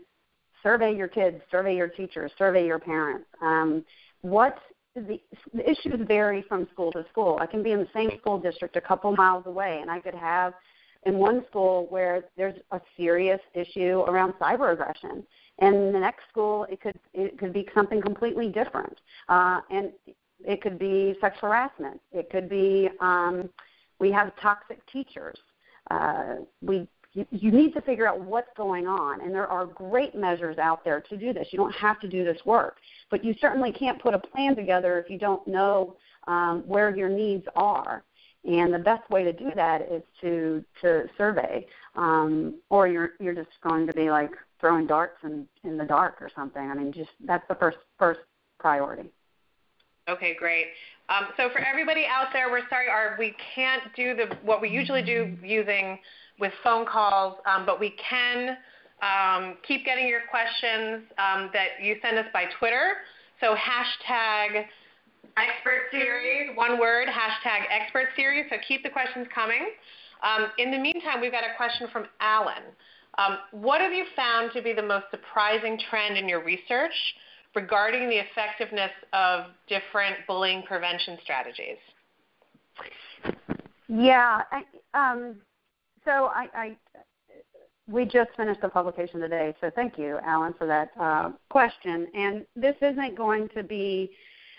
survey your kids, survey your teachers, survey your parents. The issues vary from school to school. I can be in the same school district a couple miles away, and I could have in one school where there's a serious issue around cyber aggression, and in the next school it could be something completely different, and it could be sexual harassment. It could be we have toxic teachers. You need to figure out what's going on, and there are great measures out there to do this. You don't have to do this work, but you certainly can't put a plan together if you don't know where your needs are. And the best way to do that is to survey, or you're just going to be like throwing darts in the dark or something. I mean, just that's the first priority. Okay, great. So for everybody out there, we're sorry, we can't do what we usually do using with phone calls, but we can keep getting your questions that you send us by Twitter. So hashtag expert series, one word, hashtag expert series. So keep the questions coming. In the meantime, we've got a question from Alan. What have you found to be the most surprising trend in your research regarding the effectiveness of different bullying prevention strategies? Yeah, we just finished the publication today, so thank you, Alan, for that question. And this isn't going to be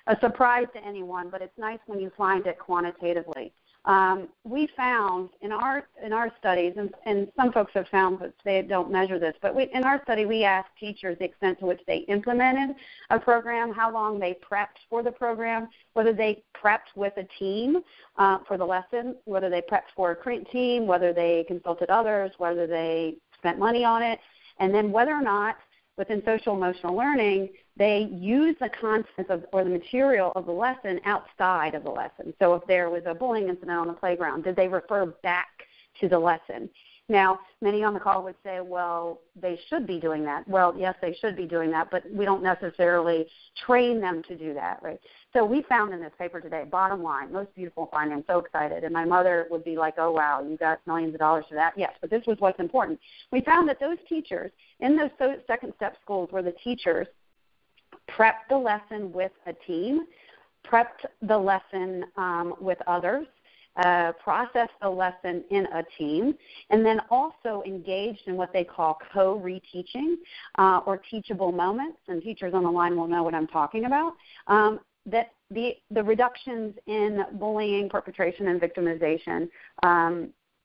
a surprise to anyone, but it's nice when you find it quantitatively. We found in our studies, and some folks have found that they don't measure this, but in our study we asked teachers the extent to which they implemented a program, how long they prepped for the program, whether they prepped with a team for the lesson, whether they prepped for a current team, whether they consulted others, whether they spent money on it, and then whether or not within social emotional learning they use the content or the material of the lesson outside of the lesson. So if there was a bullying incident on the playground, did they refer back to the lesson? Now, many on the call would say, well, they should be doing that. Well, yes, they should be doing that, but we don't necessarily train them to do that, right? So we found in this paper today, bottom line, most beautiful finding, I'm so excited. And my mother would be like, oh, wow, you got millions of dollars for that. Yes, but this was what's important. We found that those teachers in those second step schools where the teachers prepped the lesson with a team, prepped the lesson with others, processed the lesson in a team, and then also engaged in what they call co-reteaching or teachable moments, and teachers on the line will know what I'm talking about, that the reductions in bullying, perpetration, and victimization,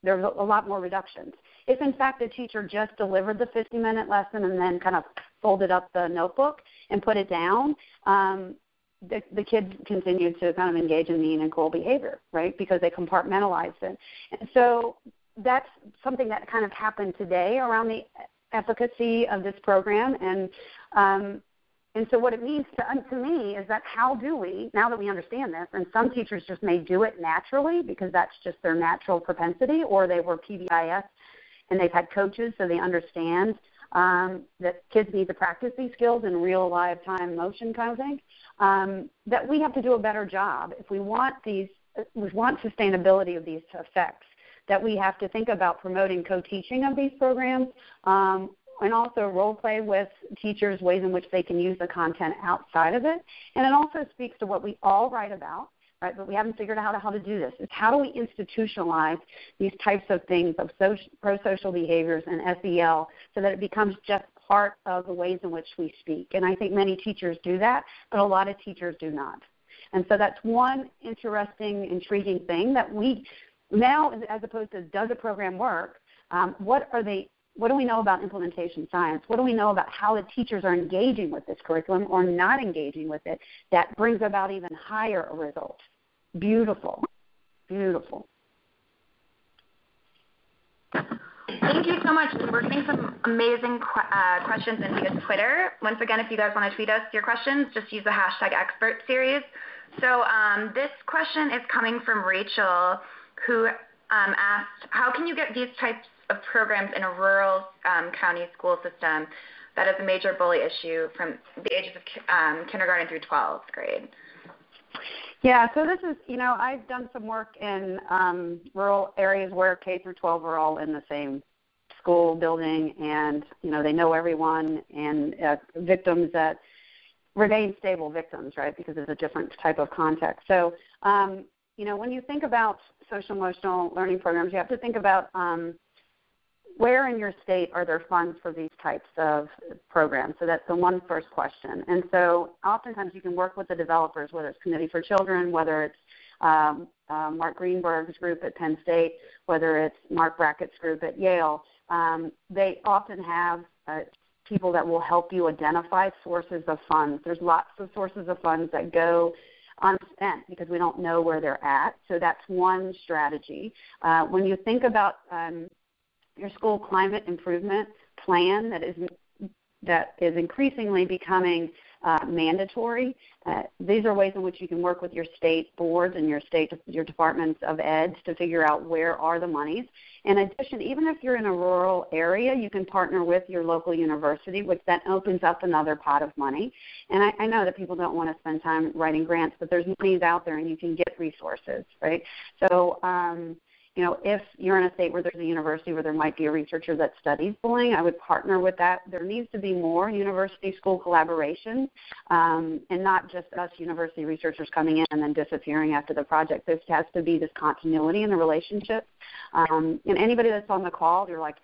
there's a lot more reductions. If, in fact, the teacher just delivered the 50-minute lesson and then kind of folded up the notebook and put it down, the kids continue to kind of engage in mean and cruel behavior, right, because they compartmentalized it. And so that's something that kind of happened today around the efficacy of this program. And so what it means to me is that how do we, now that we understand this, and some teachers just may do it naturally because that's just their natural propensity, or they were PBIS and they've had coaches so they understand that kids need to practice these skills in real live time motion kind of thing, that we have to do a better job. If we want sustainability of these effects, that we have to think about promoting co-teaching of these programs, and also role play with teachers, ways in which they can use the content outside of it. And it also speaks to what we all write about, right, but we haven't figured out how to do this. It's how do we institutionalize these types of things of pro-social behaviors and SEL so that it becomes just part of the ways in which we speak. And I think many teachers do that, but a lot of teachers do not. And so that's one interesting, intriguing thing that we now, as opposed to does a program work, what do we know about implementation science? What do we know about how the teachers are engaging with this curriculum or not engaging with it that brings about even higher results? Beautiful, beautiful. Thank you so much. We're getting some amazing questions in via Twitter. Once again, if you guys want to tweet us your questions, just use the hashtag expert series. So this question is coming from Rachel, who asked, how can you get these types of programs in a rural county school system that is a major bully issue from the ages of kindergarten through 12th grade? Yeah, so this is, I've done some work in rural areas where K through 12 are all in the same school building, and, they know everyone, and victims that remain stable victims, right, because it's a different type of context. So when you think about social emotional learning programs, you have to think about where in your state are there funds for these types of programs? So that's the one first question. And so oftentimes you can work with the developers, whether it's Committee for Children, whether it's Mark Greenberg's group at Penn State, whether it's Mark Brackett's group at Yale. They often have people that will help you identify sources of funds. There's lots of sources of funds that go unspent because we don't know where they're at. So that's one strategy. When you think about your school climate improvement plan that is increasingly becoming mandatory, these are ways in which you can work with your state boards and your departments of ed to figure out where are the monies. In addition, even if you're in a rural area, you can partner with your local university, which then opens up another pot of money. And I know that people don't want to spend time writing grants, but there's monies out there and you can get resources, right? So, if you're in a state where there's a university where there might be a researcher that studies bullying, I would partner with that. There needs to be more university-school collaboration and not just us university researchers coming in and then disappearing after the project. There has to be this continuity in the relationship. And anybody that's on the call, you're like,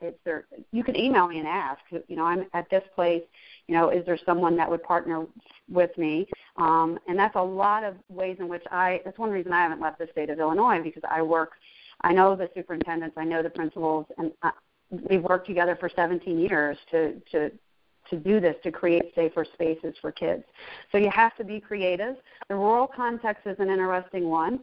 you can email me and ask, I'm at this place, is there someone that would partner with me? And that's a lot of ways in which that's one reason I haven't left the state of Illinois, because I know the superintendents, I know the principals, and we've worked together for 17 years to do this, to create safer spaces for kids. So you have to be creative. The rural context is an interesting one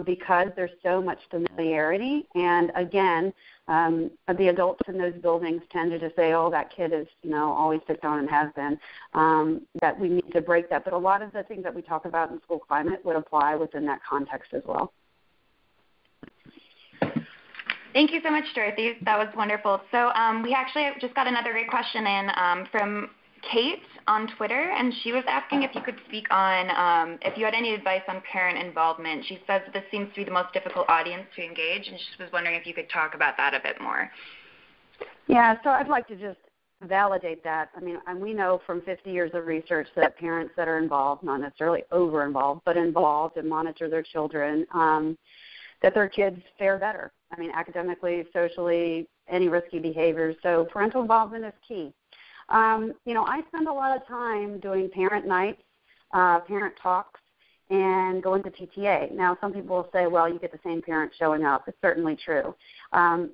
because there's so much familiarity. And again, the adults in those buildings tend to just say, oh, that kid is, always picked on and has been, that we need to break that. But a lot of the things that we talk about in school climate would apply within that context as well. Thank you so much, Dorothy. That was wonderful. So we actually just got another great question in from Kate on Twitter, and she was asking if you could speak on if you had any advice on parent involvement. She says this seems to be the most difficult audience to engage, and she was wondering if you could talk about that a bit more. Yeah, so I'd like to just validate that. I mean, and we know from 50 years of research that parents that are involved, not necessarily over-involved, but involved and monitor their children, that their kids fare better. I mean, academically, socially, any risky behaviors. So parental involvement is key. I spend a lot of time doing parent nights, parent talks, and going to PTA. Now, some people will say, well, you get the same parents showing up. It's certainly true.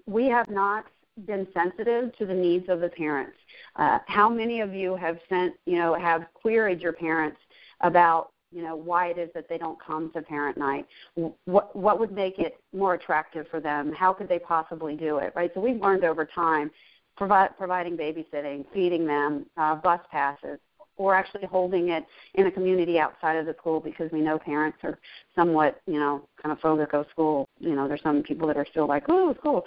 We have not been sensitive to the needs of the parents. How many of you have have queried your parents about why it is that they don't come to parent night? What would make it more attractive for them? How could they possibly do it, right? So we've learned over time, providing babysitting, feeding them, bus passes, or actually holding it in a community outside of the school, because we know parents are somewhat, kind of phobic of school. There's some people that are still like, oh, school.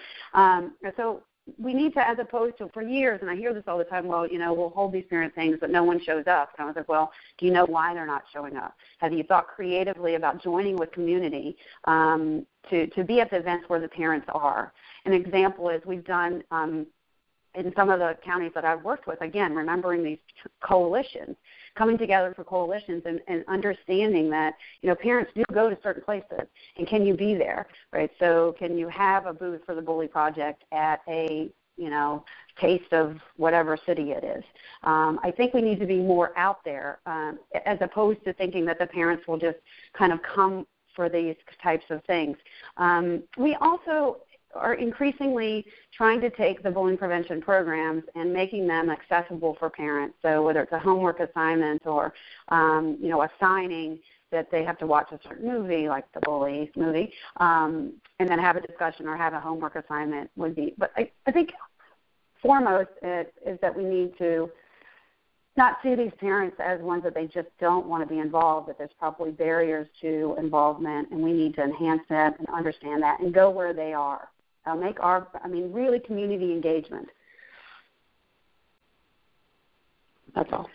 So we need to, as opposed to, for years, and I hear this all the time, well, we'll hold these parent things, but no one shows up. And I was like, well, do you know why they're not showing up? Have you thought creatively about joining with community to be at the events where the parents are? An example is we've done in some of the counties that I've worked with, again, remembering these coalitions, coming together for coalitions and understanding that, parents do go to certain places, and can you be there, right? So can you have a booth for the Bully Project at a, taste of whatever city it is? I think we need to be more out there as opposed to thinking that the parents will just kind of come for these types of things. We also are increasingly trying to take the bullying prevention programs and making them accessible for parents. So whether it's a homework assignment or, assigning that they have to watch a certain movie, like the Bully movie, and then have a discussion or have a homework assignment would be. But I think foremost is that we need to not see these parents as ones that they just don't want to be involved, that there's probably barriers to involvement, and we need to enhance that and understand that and go where they are. Really community engagement. That's all.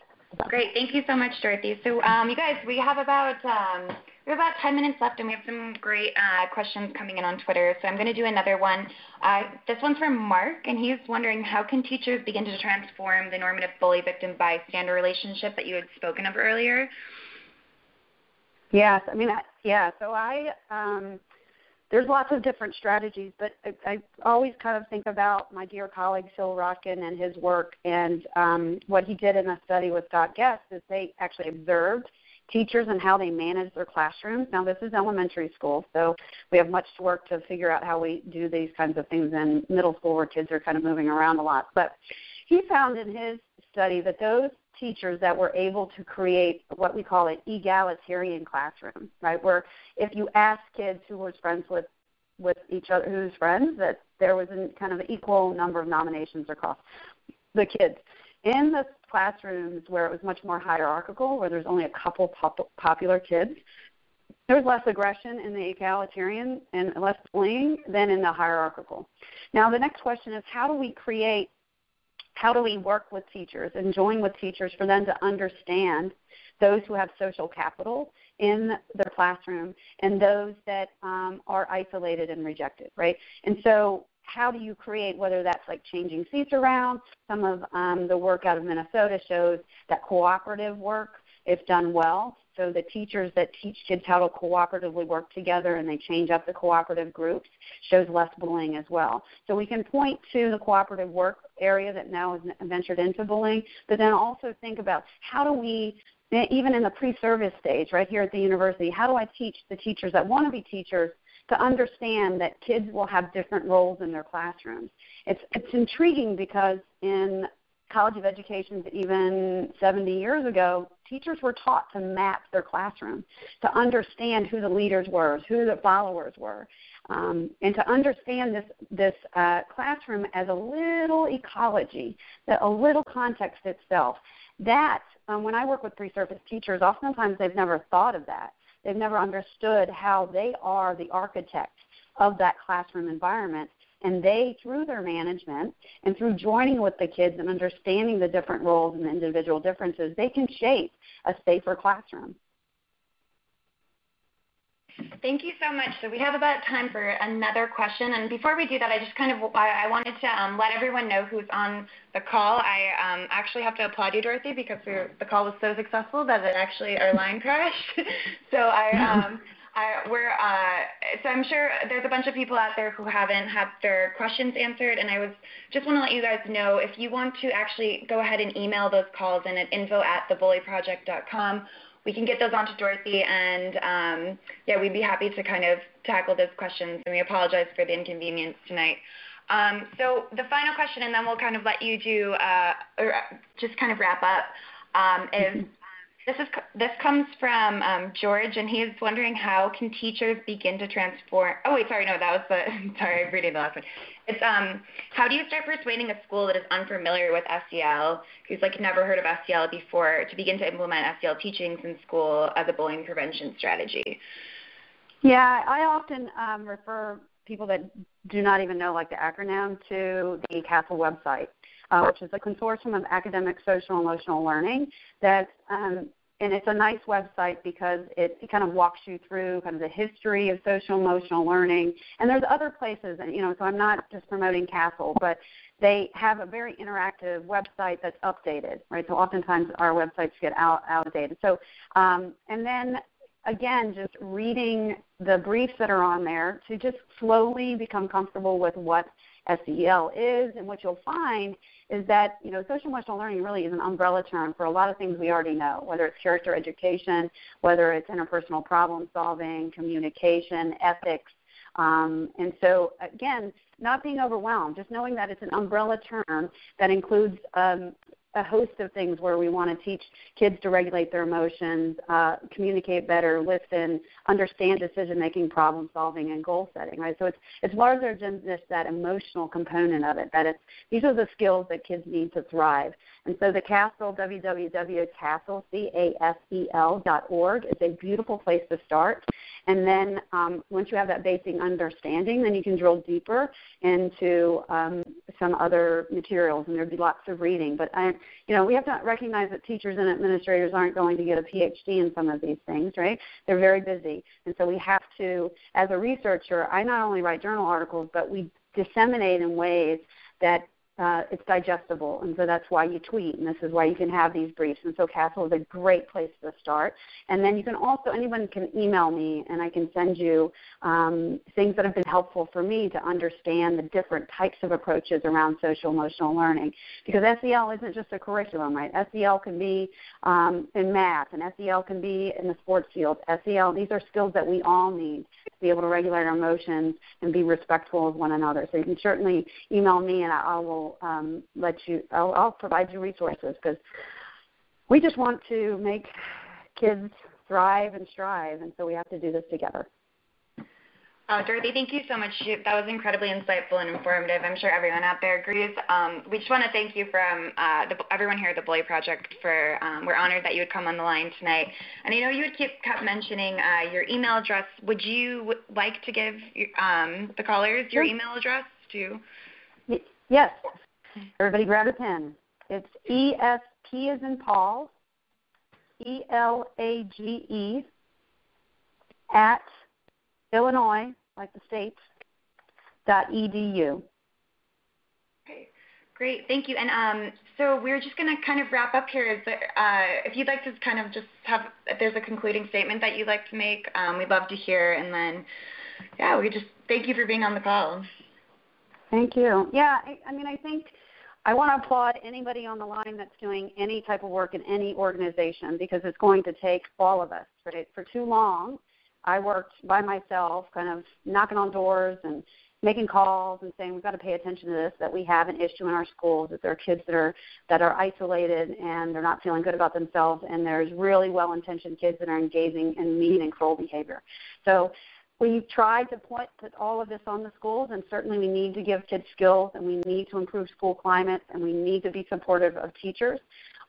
Great. Thank you so much, Dorothy. So, you guys, we have about 10 minutes left, and we have some great questions coming in on Twitter. So I'm going to do another one. This one's from Mark, and he's wondering, how can teachers begin to transform the normative bully victim bystander relationship that you had spoken of earlier? Yes, Yeah, so there's lots of different strategies, but I always kind of think about my dear colleague Phil Rotkin and his work, and what he did in a study with Scott Guest is they actually observed teachers and how they manage their classrooms. Now, this is elementary school, so we have much work to figure out how we do these kinds of things in middle school where kids are kind of moving around a lot. But he found in his study that those teachers that were able to create what we call an egalitarian classroom, right, where if you ask kids who was friends with each other, who's friends, that there was a kind of equal number of nominations across the kids. In the classrooms where it was much more hierarchical, where there's only a couple popular kids, there's less aggression in the egalitarian and less bullying than in the hierarchical. Now, the next question is, how do we work with teachers and join with teachers for them to understand those who have social capital in their classroom and those that are isolated and rejected, right? And so how do you create, whether that's like changing seats around, some of the work out of Minnesota shows that cooperative work, if done well, so the teachers that teach kids how to cooperatively work together and they change up the cooperative groups, shows less bullying as well. So we can point to the cooperative work area that now is ventured into bullying, but then also think about how do we, even in the pre-service stage right here at the university, how do I teach the teachers that want to be teachers to understand that kids will have different roles in their classrooms. It's intriguing because in College of Education, even 70 years ago, teachers were taught to map their classroom, to understand who the leaders were, who the followers were, and to understand this classroom as a little ecology, a little context itself. That, when I work with pre-service teachers, oftentimes they've never thought of that. They've never understood how they are the architects of that classroom environment, and they, through their management and through joining with the kids and understanding the different roles and the individual differences, they can shape a safer classroom. Thank you so much. So we have about time for another question. And before we do that, I wanted to let everyone know who's on the call. I actually have to applaud you, Dorothy, because the call was so successful that our line crashed. So so I'm sure there's a bunch of people out there who haven't had their questions answered, and I just want to let you guys know, if you want to actually go ahead and email those calls in at info@thebullyproject.com. We can get those on to Dorothy, and we'd be happy to kind of tackle those questions, and we apologize for the inconvenience tonight. So the final question, and then we'll kind of let you do, or just kind of wrap up, is this comes from George, and he's wondering, how can teachers begin to transform? Oh wait, sorry, no, that was sorry, I'm reading the last one. It's how do you start persuading a school that is unfamiliar with SEL, who's like never heard of SEL before, to begin to implement SEL teachings in school as a bullying prevention strategy? Yeah, I often refer people that do not even know like the acronym to the CASEL website, which is a consortium of academic, social, emotional learning. And it's a nice website because it kind of walks you through kind of the history of social emotional learning. And there's other places, so I'm not just promoting CASEL, but they have a very interactive website that's updated, right? So oftentimes our websites get outdated. So, and then again, just reading the briefs that are on there to just slowly become comfortable with what SEL is, and what you'll find is that, social emotional learning really is an umbrella term for a lot of things we already know, whether it's character education, whether it's interpersonal problem solving, communication, ethics. And so, again, not being overwhelmed, just knowing that it's an umbrella term that includes a host of things where we want to teach kids to regulate their emotions, communicate better, listen, understand decision-making, problem-solving, and goal-setting, right? So it's larger than just that emotional component of it, these are the skills that kids need to thrive. And so the CASEL, www.casel.org, is a beautiful place to start. And then once you have that basic understanding, then you can drill deeper into some other materials, and there'd be lots of reading. But we have to recognize that teachers and administrators aren't going to get a Ph.D. in some of these things, right? They're very busy. And so we have to, as a researcher, I not only write journal articles, but we disseminate in ways that it's digestible, and so that's why you tweet, and this is why you can have these briefs. And so Castle is a great place to start. And then you can also, anyone can email me, and I can send you things that have been helpful for me to understand the different types of approaches around social-emotional learning. Because SEL isn't just a curriculum, right? SEL can be in math, and SEL can be in the sports field. SEL, these are skills that we all need to be able to regulate our emotions and be respectful of one another. So you can certainly email me, and I will I'll provide you resources, because we just want to make kids thrive and strive, and so we have to do this together. Dorothy, thank you so much. That was incredibly insightful and informative. I'm sure everyone out there agrees. We just want to thank you from everyone here at the Bully Project for, we're honored that you would come on the line tonight. And I know you had kept mentioning your email address. Would you like to give the callers your email address too? Yes. Everybody grab a pen. It's ESP as in Paul, ELAGE at Illinois, like the state, .edu. Okay, great, thank you. And so we're just going to kind of wrap up here. Is there, if you'd like to kind of just have, if there's a concluding statement that you'd like to make, we'd love to hear. And then, yeah, we just thank you for being on the call. Thank you. Yeah, I mean, I think I want to applaud anybody on the line that's doing any type of work in any organization, because it's going to take all of us. Right? For too long, I worked by myself, kind of knocking on doors and making calls and saying we've got to pay attention to this, that we have an issue in our schools, that there are kids that are isolated and they're not feeling good about themselves, and there's really well-intentioned kids that are engaging in mean and cruel behavior. So we've tried to put all of this on the schools, and certainly we need to give kids skills, and we need to improve school climate, and we need to be supportive of teachers.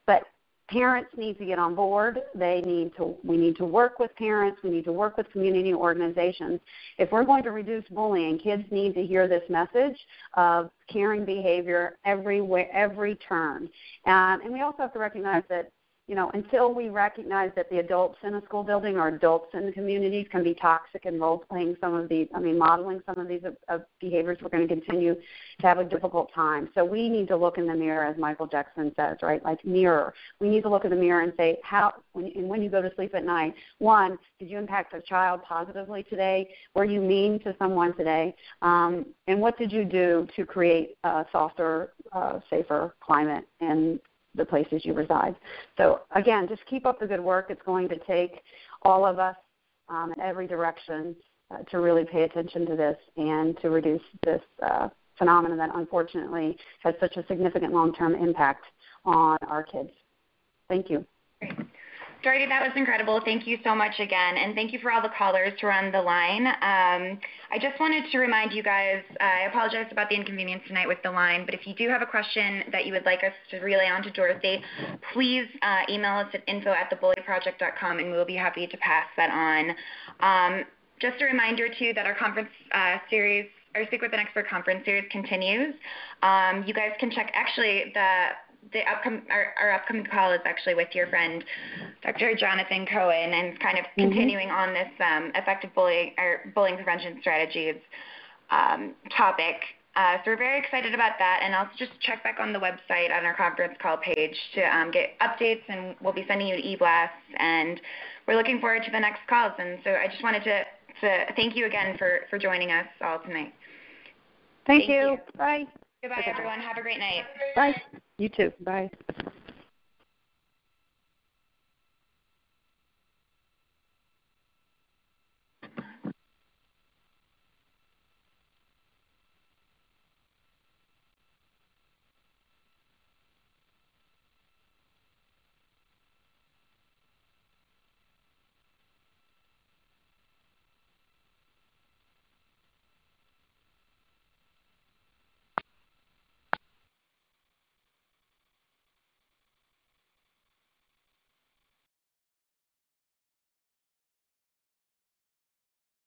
But parents need to get on board. We need to work with parents. We need to work with community organizations. If we're going to reduce bullying, kids need to hear this message of caring behavior everywhere, every turn. And we also have to recognize that, you know, until we recognize that the adults in a school building or adults in the communities can be toxic and modeling some of these behaviors, we're going to continue to have a difficult time. So we need to look in the mirror, as Michael Jackson says, right, like mirror. We need to look in the mirror and say, when you go to sleep at night, one, did you impact a child positively today? Were you mean to someone today? And what did you do to create a softer, safer climate in the places you reside? So again, just keep up the good work. It's going to take all of us in every direction to really pay attention to this and to reduce this phenomenon that unfortunately has such a significant long-term impact on our kids. Thank you. Great. Dorothy, that was incredible. Thank you so much again, and thank you for all the callers who are on the line. I just wanted to remind you guys, I apologize about the inconvenience tonight with the line, but if you do have a question that you would like us to relay on to Dorothy, please email us at info@thebullyproject.com, and we'll be happy to pass that on. Just a reminder, too, that our conference series, our Speak with an Expert conference series continues. You guys can check, actually, our upcoming call is actually with your friend, Dr. Jonathan Cohen, and kind of continuing on this effective bullying prevention strategies topic. So we're very excited about that, and also just check back on the website on our conference call page to get updates, and we'll be sending you an e-blast, and we're looking forward to the next calls. And so I just wanted to thank you again for joining us all tonight. Thank you. Bye. Goodbye, everyone. Have a great night. Bye. You too. Bye.